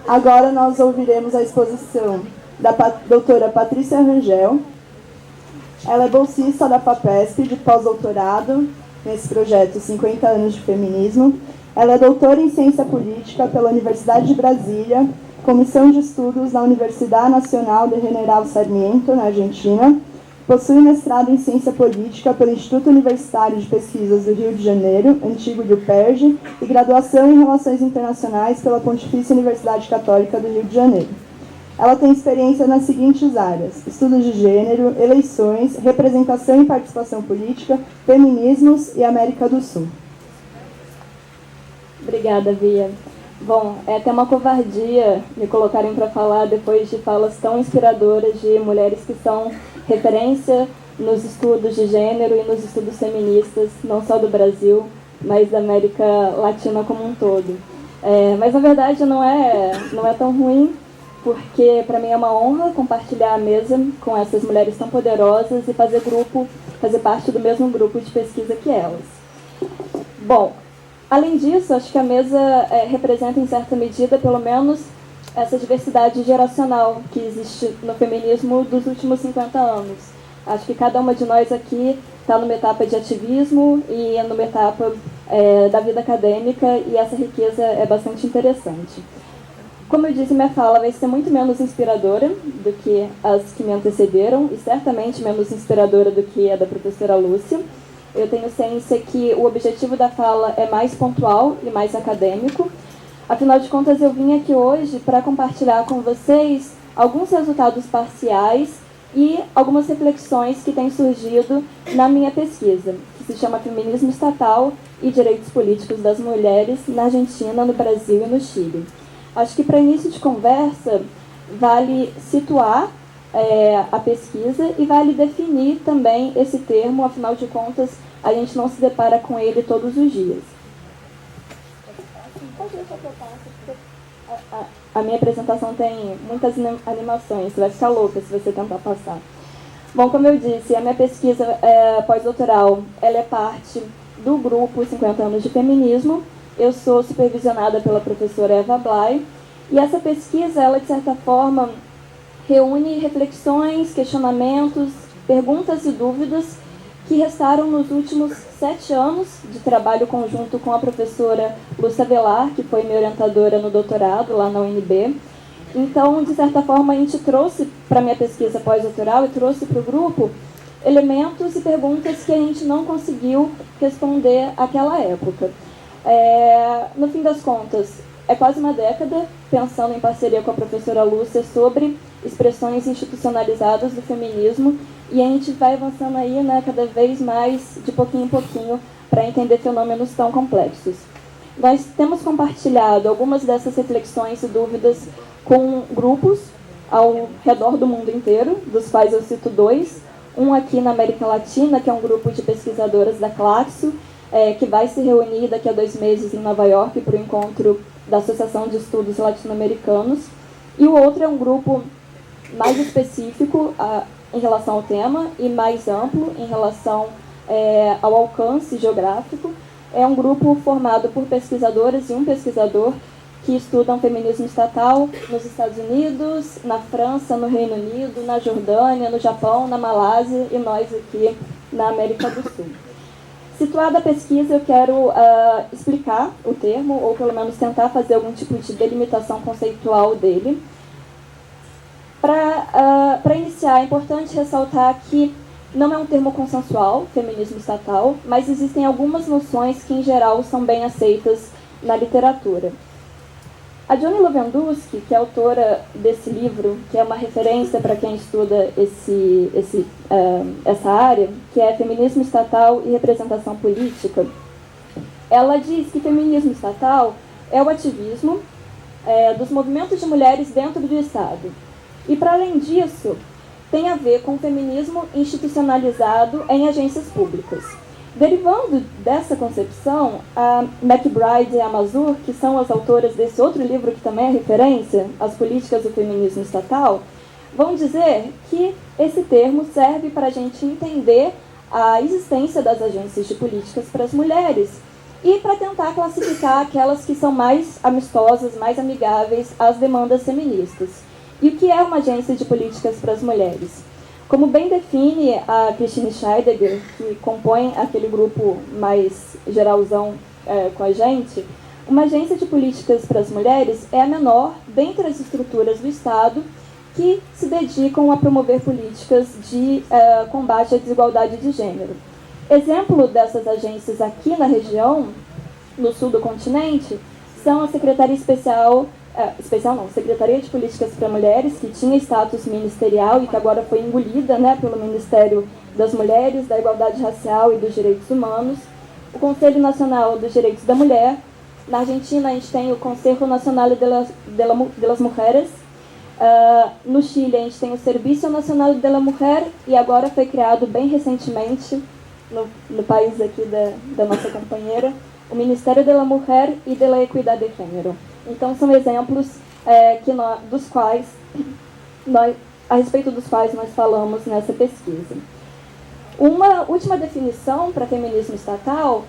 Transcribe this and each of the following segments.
Agora nós ouviremos a exposição da doutora Patrícia Rangel. Ela é bolsista da FAPESP de pós-doutorado nesse projeto 50 anos de feminismo. Ela é doutora em ciência política pela Universidade de Brasília, comissão de estudos na Universidade Nacional de General Sarmiento, na Argentina. Possui mestrado em ciência política pelo Instituto Universitário de Pesquisas do Rio de Janeiro, antigo UPERJ, e graduação em Relações Internacionais pela Pontifícia Universidade Católica do Rio de Janeiro. Ela tem experiência nas seguintes áreas: estudos de gênero, eleições, representação e participação política, feminismos e América do Sul. Obrigada, Via. Bom, é até uma covardia me colocarem para falar depois de falas tão inspiradoras de mulheres que são referência nos estudos de gênero e nos estudos feministas, não só do Brasil, mas da América Latina como um todo. Mas, na verdade, não é tão ruim, porque para mim é uma honra compartilhar a mesa com essas mulheres tão poderosas e fazer parte do mesmo grupo de pesquisa que elas. Bom, além disso, acho que a mesa representa, em certa medida, pelo menos, essa diversidade geracional que existe no feminismo dos últimos 50 anos. Acho que cada uma de nós aqui está numa etapa de ativismo e numa etapa da vida acadêmica, e essa riqueza é bastante interessante. Como eu disse, minha fala vai ser muito menos inspiradora do que as que me antecederam, e certamente menos inspiradora do que a da professora Lúcia. Eu tenho ciência que o objetivo da fala é mais pontual e mais acadêmico. Afinal de contas, eu vim aqui hoje para compartilhar com vocês alguns resultados parciais e algumas reflexões que têm surgido na minha pesquisa, que se chama Feminismo Estatal e Direitos Políticos das Mulheres na Argentina, no Brasil e no Chile. Acho que, para início de conversa, vale situar a pesquisa e vale definir também esse termo, afinal de contas, a gente não se depara com ele todos os dias. A minha apresentação tem muitas animações, você vai ficar louca se você tentar passar. Bom, como eu disse, a minha pesquisa pós-doutoral, ela é parte do grupo 50 anos de feminismo. Eu sou supervisionada pela professora Eva Blay, e essa pesquisa, ela, de certa forma, reúne reflexões, questionamentos, perguntas e dúvidas que restaram nos últimos 7 anos de trabalho conjunto com a professora Lúcia Velar, que foi minha orientadora no doutorado lá na UNB. Então, de certa forma, a gente trouxe para a minha pesquisa pós-doutoral e trouxe para o grupo elementos e perguntas que a gente não conseguiu responder àquela época. No fim das contas, é quase uma década pensando em parceria com a professora Lúcia sobre expressões institucionalizadas do feminismo, e a gente vai avançando aí, cada vez mais, de pouquinho em pouquinho, para entender fenômenos tão complexos. Nós temos compartilhado algumas dessas reflexões e dúvidas com grupos ao redor do mundo inteiro, dos quais eu cito 2. Um aqui na América Latina, que é um grupo de pesquisadoras da Claxo, que vai se reunir daqui a 2 meses em Nova York para o encontro da Associação de Estudos Latino-Americanos. E o outro é um grupo mais específico em relação ao tema e mais amplo em relação ao alcance geográfico. É um grupo formado por pesquisadoras e um pesquisador que estudam feminismo estatal nos Estados Unidos, na França, no Reino Unido, na Jordânia, no Japão, na Malásia e nós aqui na América do Sul. Situada a pesquisa, eu quero explicar o termo, ou pelo menos tentar fazer algum tipo de delimitação conceitual dele. Para iniciar, é importante ressaltar que não é um termo consensual, feminismo estatal, mas existem algumas noções que, em geral, são bem aceitas na literatura. A Johnny Lovenduski, que é autora desse livro, que é uma referência para quem estuda essa área, que é Feminismo Estatal e Representação Política, ela diz que feminismo estatal é o ativismo dos movimentos de mulheres dentro do Estado. E, para além disso, tem a ver com o feminismo institucionalizado em agências públicas. Derivando dessa concepção, a McBride e a Mazur, que são as autoras desse outro livro que também é referência, As Políticas do Feminismo Estatal, vão dizer que esse termo serve para a gente entender a existência das agências de políticas para as mulheres e para tentar classificar aquelas que são mais amistosas, mais amigáveis às demandas feministas. E o que é uma agência de políticas para as mulheres? Como bem define a Christine Scheidegger, que compõe aquele grupo mais geralzão com a gente, uma agência de políticas para as mulheres é a menor dentre as estruturas do Estado que se dedicam a promover políticas de combate à desigualdade de gênero. Exemplo dessas agências aqui na região, no sul do continente, são a Secretaria Secretaria de Políticas para Mulheres, que tinha status ministerial e que agora foi engolida, né, pelo Ministério das Mulheres, da Igualdade Racial e dos Direitos Humanos, o Conselho Nacional dos Direitos da Mulher. Na Argentina, a gente tem o Conselho Nacional de las Mujeres. No Chile, a gente tem o Serviço Nacional de la Mujer, e agora foi criado bem recentemente, no país aqui da nossa companheira, o Ministério da Mulher e da Equidade de Gênero. Então, são exemplos a respeito dos quais nós falamos nessa pesquisa. Uma última definição para feminismo estatal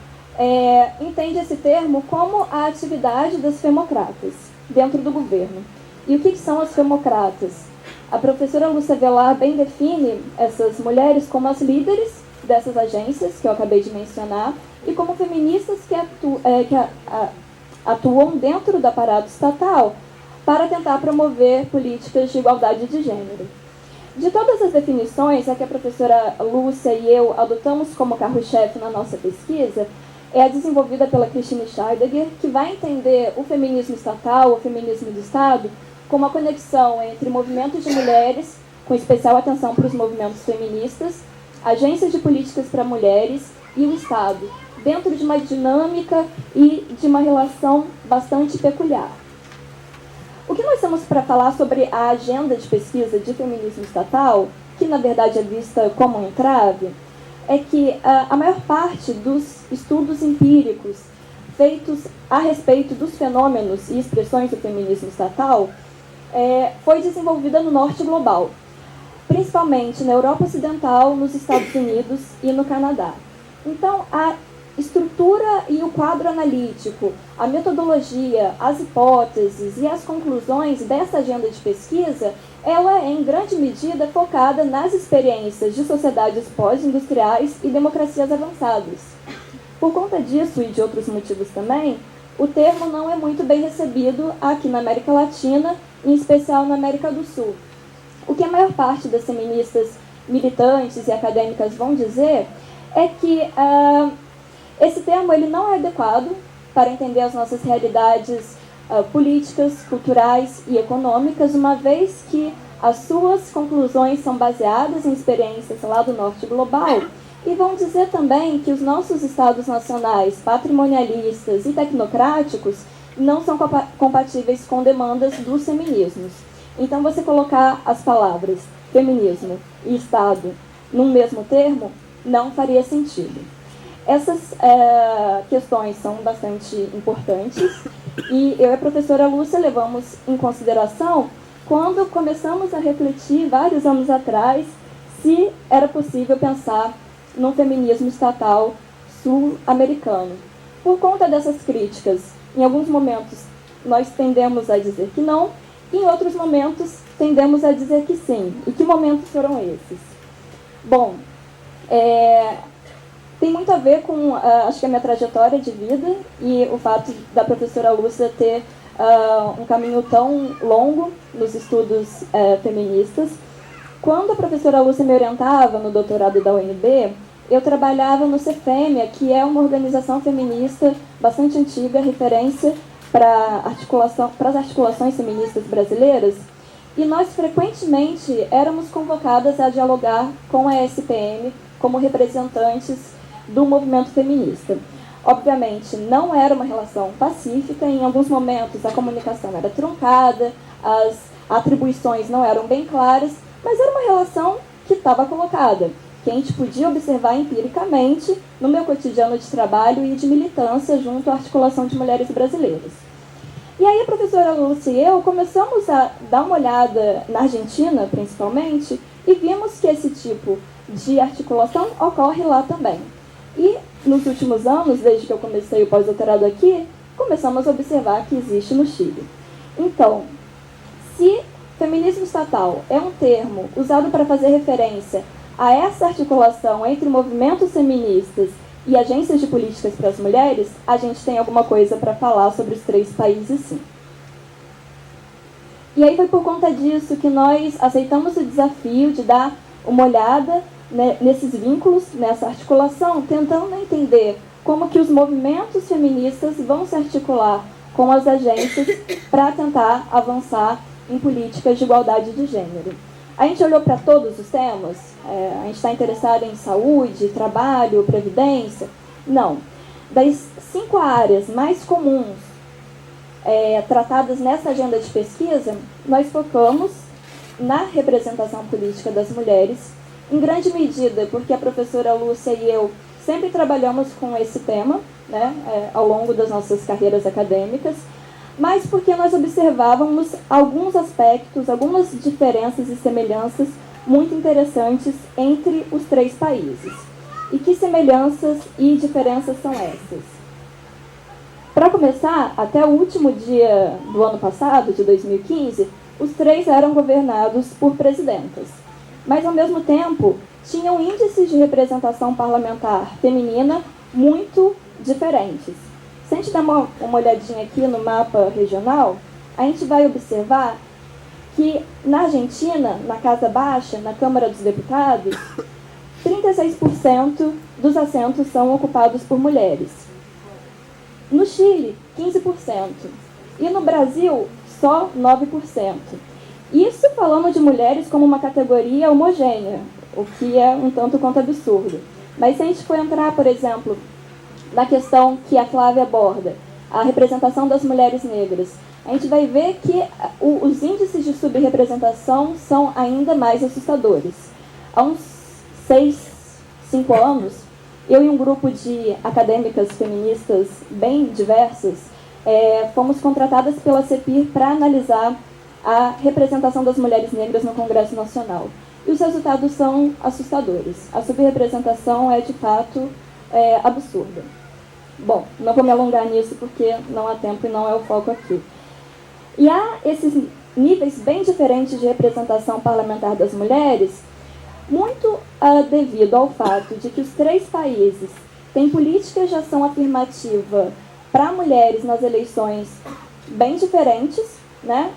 entende esse termo como a atividade das femocratas dentro do governo. E o que são as femocratas? A professora Lúcia Velar bem define essas mulheres como as líderes dessas agências que eu acabei de mencionar e como feministas que atuam dentro do aparato estatal para tentar promover políticas de igualdade de gênero. De todas as definições, a que a professora Lúcia e eu adotamos como carro-chefe na nossa pesquisa é a desenvolvida pela Christine Scheidegger, que vai entender o feminismo estatal, o feminismo do Estado, como a conexão entre movimentos de mulheres, com especial atenção para os movimentos feministas, agências de políticas para mulheres e o Estado, dentro de uma dinâmica e de uma relação bastante peculiar. O que nós temos para falar sobre a agenda de pesquisa de feminismo estatal, que na verdade é vista como um entrave, é que a maior parte dos estudos empíricos feitos a respeito dos fenômenos e expressões do feminismo estatal foi desenvolvida no norte global, principalmente na Europa Ocidental, nos Estados Unidos e no Canadá. Então, a estrutura e o quadro analítico, a metodologia, as hipóteses e as conclusões dessa agenda de pesquisa, ela é em grande medida focada nas experiências de sociedades pós-industriais e democracias avançadas. Por conta disso e de outros motivos também, o termo não é muito bem recebido aqui na América Latina, em especial na América do Sul. O que a maior parte das feministas militantes e acadêmicas vão dizer é que esse termo ele não é adequado para entender as nossas realidades políticas, culturais e econômicas, uma vez que as suas conclusões são baseadas em experiências lá do norte global, e vão dizer também que os nossos estados nacionais patrimonialistas e tecnocráticos não são compatíveis com demandas dos feminismos. Então, você colocar as palavras feminismo e Estado num mesmo termo não faria sentido. Essas questões são bastante importantes e eu e a professora Lúcia levamos em consideração quando começamos a refletir, vários anos atrás, se era possível pensar num feminismo estatal sul-americano. Por conta dessas críticas, em alguns momentos nós tendemos a dizer que não, e em outros momentos tendemos a dizer que sim. E que momentos foram esses? Bom, tem muito a ver com, acho que a minha trajetória de vida e o fato da professora Lúcia ter um caminho tão longo nos estudos feministas. Quando a professora Lúcia me orientava no doutorado da UNB, eu trabalhava no CEFEMIA, que é uma organização feminista bastante antiga, referência para as articulações feministas brasileiras, e nós frequentemente éramos convocadas a dialogar com a SPM como representantes do movimento feminista. Obviamente, não era uma relação pacífica, em alguns momentos a comunicação era truncada, as atribuições não eram bem claras, mas era uma relação que estava colocada, que a gente podia observar empiricamente no meu cotidiano de trabalho e de militância junto à Articulação de Mulheres Brasileiras. E aí a professora Lúcia e eu começamos a dar uma olhada na Argentina, principalmente, e vimos que esse tipo de articulação ocorre lá também. E nos últimos anos, desde que eu comecei o pós-doutorado aqui, começamos a observar que existe no Chile. Então, se feminismo estatal é um termo usado para fazer referência a essa articulação entre movimentos feministas e agências de políticas para as mulheres, a gente tem alguma coisa para falar sobre os 3 países, sim. E aí foi por conta disso que nós aceitamos o desafio de dar uma olhada, né, nesses vínculos, nessa articulação, tentando entender como que os movimentos feministas vão se articular com as agências para tentar avançar em políticas de igualdade de gênero. A gente olhou para todos os temas? A gente está interessado em saúde, trabalho, previdência? Não. Das 5 áreas mais comuns tratadas nessa agenda de pesquisa, nós focamos na representação política das mulheres, em grande medida porque a professora Lúcia e eu sempre trabalhamos com esse tema, né, ao longo das nossas carreiras acadêmicas, mas porque nós observávamos alguns aspectos, algumas diferenças e semelhanças muito interessantes entre os 3 países. E que semelhanças e diferenças são essas? Para começar, até o último dia do ano passado, de 2015, os 3 eram governados por presidentas. Mas, ao mesmo tempo, tinham índices de representação parlamentar feminina muito diferentes. Se a gente der uma olhadinha aqui no mapa regional, a gente vai observar que na Argentina, na Casa Baixa, na Câmara dos Deputados, 36% dos assentos são ocupados por mulheres. No Chile, 15%. E no Brasil, só 9%. Isso falando de mulheres como uma categoria homogênea, o que é um tanto quanto absurdo. Mas se a gente for entrar, por exemplo, na questão que a Flávia aborda, a representação das mulheres negras, a gente vai ver que os índices de subrepresentação são ainda mais assustadores. Há uns 6, 5 anos, eu e um grupo de acadêmicas feministas bem diversas fomos contratadas pela CEPIR para analisar a representação das mulheres negras no Congresso Nacional. E os resultados são assustadores. A subrepresentação é, de fato, absurda. Bom, não vou me alongar nisso porque não há tempo e não é o foco aqui. E há esses níveis bem diferentes de representação parlamentar das mulheres, muito devido ao fato de que os 3 países têm políticas de ação afirmativa para mulheres nas eleições bem diferentes, né?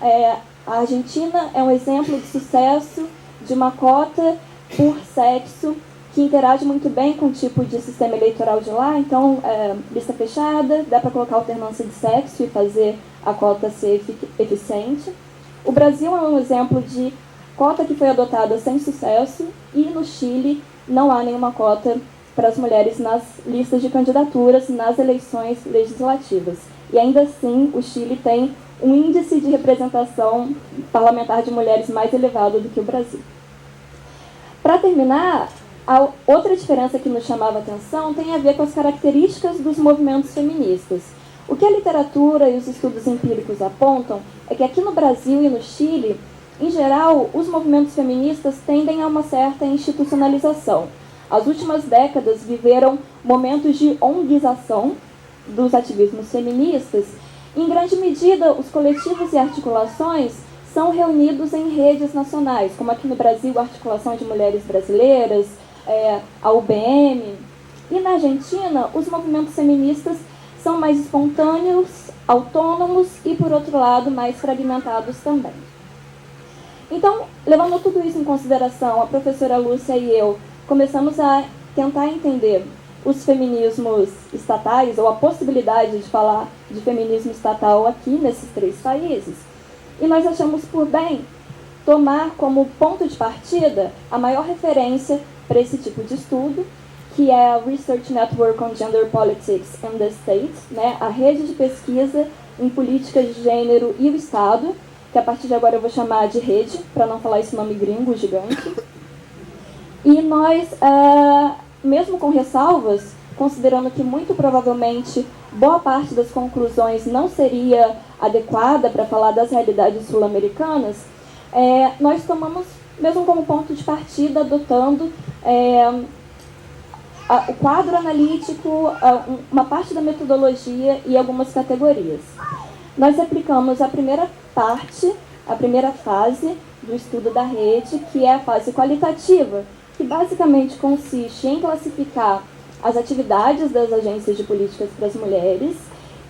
A Argentina é um exemplo de sucesso de uma cota por sexo que interage muito bem com o tipo de sistema eleitoral de lá. Então, lista fechada, dá para colocar alternância de sexo e fazer a cota ser eficiente. O Brasil é um exemplo de cota que foi adotada sem sucesso e no Chile não há nenhuma cota para as mulheres nas listas de candidaturas nas eleições legislativas. E ainda assim, o Chile tem um índice de representação parlamentar de mulheres mais elevado do que o Brasil. Para terminar, a outra diferença que nos chamava a atenção tem a ver com as características dos movimentos feministas. O que a literatura e os estudos empíricos apontam é que aqui no Brasil e no Chile, em geral, os movimentos feministas tendem a uma certa institucionalização. As últimas décadas viveram momentos de onguização dos ativismos feministas. Em grande medida, os coletivos e articulações são reunidos em redes nacionais, como aqui no Brasil, a Articulação de Mulheres Brasileiras, a UBM. E na Argentina, os movimentos feministas são mais espontâneos, autônomos e, por outro lado, mais fragmentados também. Então, levando tudo isso em consideração, a professora Lúcia e eu começamos a tentar entender os feminismos estatais, ou a possibilidade de falar de feminismo estatal aqui nesses 3 países. E nós achamos por bem tomar como ponto de partida a maior referência para esse tipo de estudo, que é a Research Network on Gender Politics in the State, né, a rede de pesquisa em políticas de gênero e o Estado, que a partir de agora eu vou chamar de rede, para não falar esse nome gringo gigante. E nós, mesmo com ressalvas, considerando que muito provavelmente boa parte das conclusões não seria adequada para falar das realidades sul-americanas, nós tomamos, mesmo como ponto de partida, adotando o quadro analítico, uma parte da metodologia e algumas categorias. Nós aplicamos a primeira parte, a primeira fase do estudo da rede, que é a fase qualitativa, que basicamente consiste em classificar as atividades das agências de políticas para as mulheres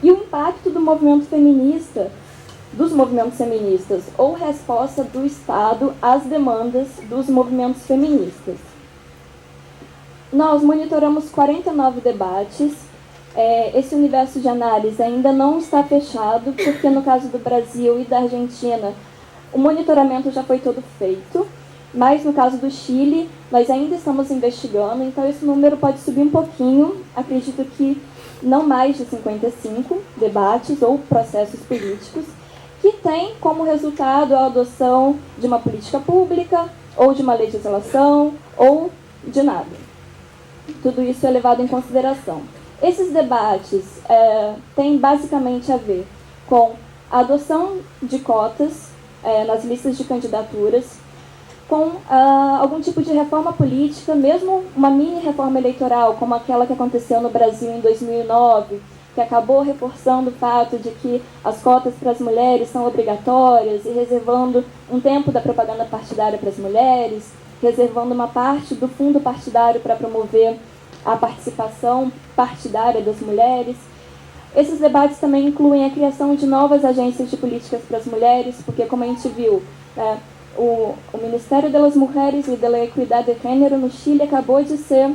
e o impacto do movimento feminista, dos movimentos feministas, ou resposta do Estado às demandas dos movimentos feministas. Nós monitoramos 49 debates. Esse universo de análise ainda não está fechado, porque no caso do Brasil e da Argentina, o monitoramento já foi todo feito, mas no caso do Chile, nós ainda estamos investigando, então esse número pode subir um pouquinho, acredito que não mais de 55 debates ou processos políticos, que tem como resultado a adoção de uma política pública, ou de uma legislação, ou de nada. Tudo isso é levado em consideração. Esses debates têm basicamente a ver com a adoção de cotas nas listas de candidaturas, com algum tipo de reforma política, mesmo uma mini reforma eleitoral, como aquela que aconteceu no Brasil em 2009, que acabou reforçando o fato de que as cotas para as mulheres são obrigatórias e reservando um tempo da propaganda partidária para as mulheres, reservando uma parte do fundo partidário para promover a participação partidária das mulheres. Esses debates também incluem a criação de novas agências de políticas para as mulheres, porque, como a gente viu, o Ministério das Mulheres e da Equidade de Gênero no Chile acabou de ser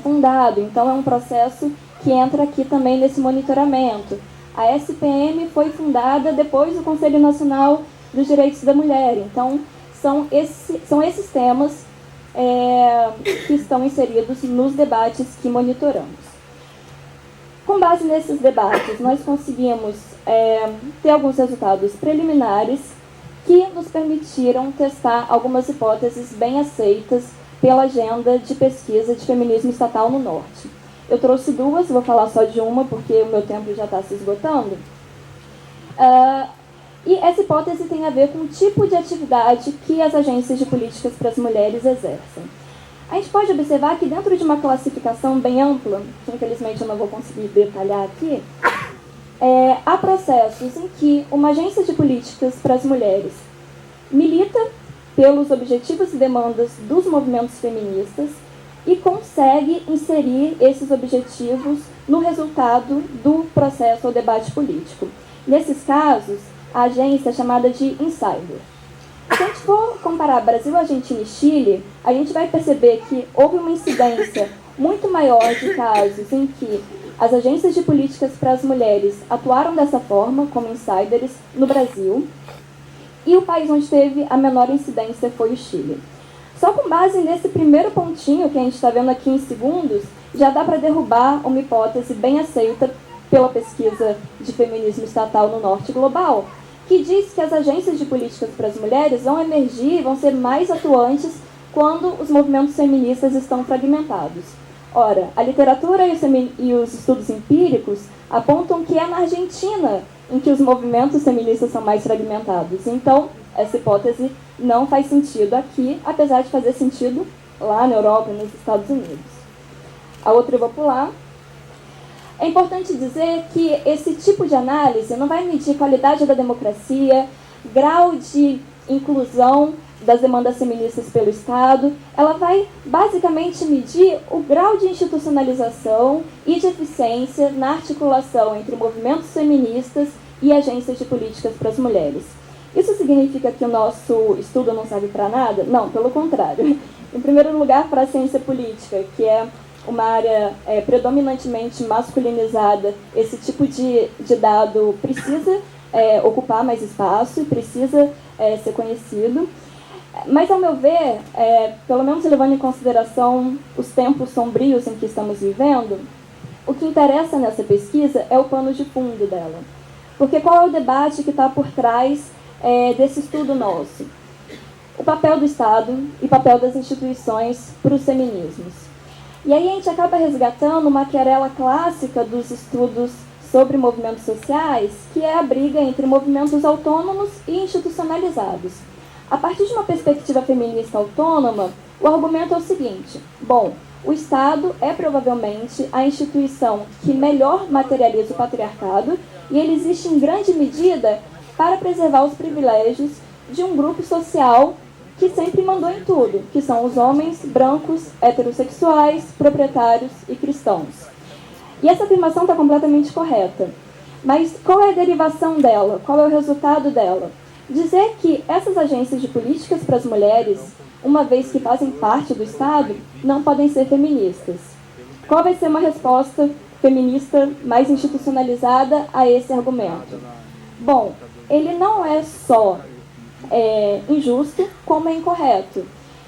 fundado, então é um processo que entra aqui também nesse monitoramento. A SPM foi fundada depois do Conselho Nacional dos Direitos da Mulher, então são esses temas que estão inseridos nos debates que monitoramos. Com base nesses debates, nós conseguimos ter alguns resultados preliminares que nos permitiram testar algumas hipóteses bem aceitas pela agenda de pesquisa de feminismo estatal no Norte. Eu trouxe duas, vou falar só de uma, porque o meu tempo já está se esgotando. E essa hipótese tem a ver com o tipo de atividade que as agências de políticas para as mulheres exercem. A gente pode observar que dentro de uma classificação bem ampla, que infelizmente eu não vou conseguir detalhar aqui, há processos em que uma agência de políticas para as mulheres milita pelos objetivos e demandas dos movimentos feministas e consegue inserir esses objetivos no resultado do processo ou debate político. Nesses casos, a agência é chamada de insider. Se a gente for comparar Brasil, Argentina e Chile, a gente vai perceber que houve uma incidência muito maior de casos em que as agências de políticas para as mulheres atuaram dessa forma, como insiders, no Brasil, e o país onde teve a menor incidência foi o Chile. Só com base nesse primeiro pontinho que a gente está vendo aqui em segundos, já dá para derrubar uma hipótese bem aceita pela pesquisa de feminismo estatal no Norte Global, que diz que as agências de políticas para as mulheres vão emergir e vão ser mais atuantes quando os movimentos feministas estão fragmentados. Ora, a literatura e os estudos empíricos apontam que é na Argentina em que os movimentos feministas são mais fragmentados. Então, essa hipótese não faz sentido aqui, apesar de fazer sentido lá na Europa e nos Estados Unidos. A outra eu vou pular. É importante dizer que esse tipo de análise não vai medir qualidade da democracia, grau de inclusão das demandas feministas pelo Estado. Ela vai basicamente medir o grau de institucionalização e de eficiência na articulação entre movimentos feministas e agências de políticas para as mulheres. Isso significa que o nosso estudo não serve para nada? Não, pelo contrário. Em primeiro lugar, para a ciência política, que é uma área predominantemente masculinizada, esse tipo de dado precisa ocupar mais espaço e precisa ser conhecido. Mas, ao meu ver, pelo menos levando em consideração os tempos sombrios em que estamos vivendo, o que interessa nessa pesquisa é o pano de fundo dela. Porque qual é o debate que está por trás desse estudo nosso? O papel do Estado e o papel das instituições para os feminismos. E aí a gente acaba resgatando uma querela clássica dos estudos sobre movimentos sociais, que é a briga entre movimentos autônomos e institucionalizados. A partir de uma perspectiva feminista autônoma, o argumento é o seguinte: bom, o Estado é provavelmente a instituição que melhor materializa o patriarcado e ele existe em grande medida para preservar os privilégios de um grupo social que sempre mandou em tudo, que são os homens brancos, heterossexuais, proprietários e cristãos. E essa afirmação está completamente correta. Mas qual é a derivação dela? Qual é o resultado dela? Dizer que essas agências de políticas para as mulheres, uma vez que fazem parte do Estado, não podem ser feministas. Qual vai ser uma resposta feminista mais institucionalizada a esse argumento? Bom, ele não é só injusto, como é incorreto.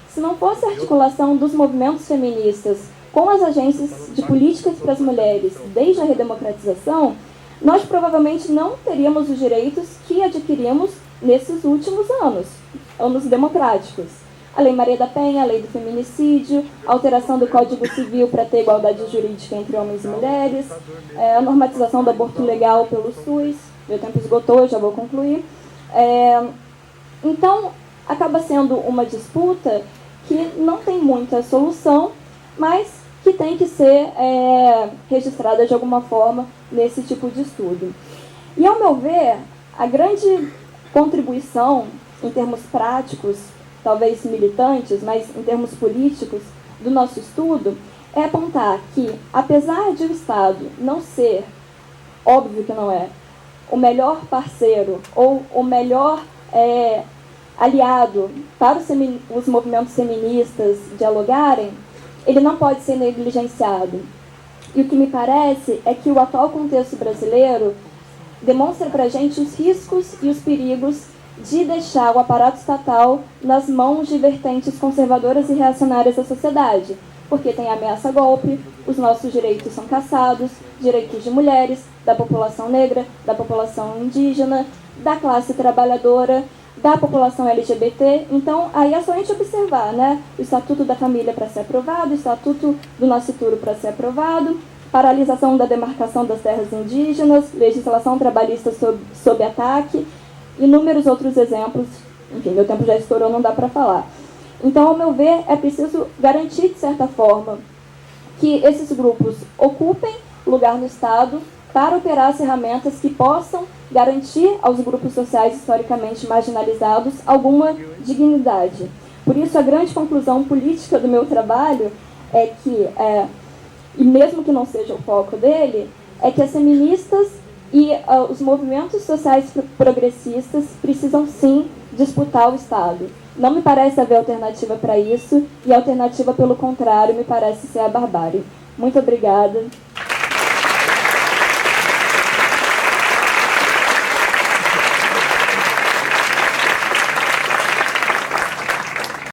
Se não fosse a articulação dos movimentos feministas com as agências de políticas para as mulheres desde a redemocratização, nós provavelmente não teríamos os direitos que adquirimos nesses últimos anos democráticos. A Lei Maria da Penha, a Lei do Feminicídio, a alteração do Código Civil para ter igualdade jurídica entre homens e mulheres, a normatização do aborto legal pelo SUS, meu tempo esgotou, já vou concluir. Então, acaba sendo uma disputa que não tem muita solução, mas que tem que ser registrada de alguma forma nesse tipo de estudo. E, ao meu ver, a grande contribuição, em termos práticos, talvez militantes, mas em termos políticos, do nosso estudo, é apontar que, apesar de o Estado não ser, óbvio que não é, o melhor parceiro ou o melhor aliado para os movimentos feministas dialogarem, ele não pode ser negligenciado. E o que me parece é que o atual contexto brasileiro demonstra para a gente os riscos e os perigos de deixar o aparato estatal nas mãos de vertentes conservadoras e reacionárias da sociedade, porque tem ameaça a golpe, os nossos direitos são cassados, direitos de mulheres, da população negra, da população indígena, da classe trabalhadora, da população LGBT. Então, aí é só a gente observar, né? O Estatuto da Família para ser aprovado, o Estatuto do Nascituro para ser aprovado, paralisação da demarcação das terras indígenas, legislação trabalhista sob ataque, inúmeros outros exemplos. Enfim, meu tempo já estourou, não dá para falar. Então, ao meu ver, é preciso garantir, de certa forma, que esses grupos ocupem lugar no Estado para operar as ferramentas que possam garantir aos grupos sociais historicamente marginalizados alguma dignidade. Por isso, a grande conclusão política do meu trabalho é que, e mesmo que não seja o foco dele, é que as feministas e os movimentos sociais progressistas precisam, sim, disputar o Estado. Não me parece haver alternativa para isso, e a alternativa, pelo contrário, me parece ser a barbárie. Muito obrigada.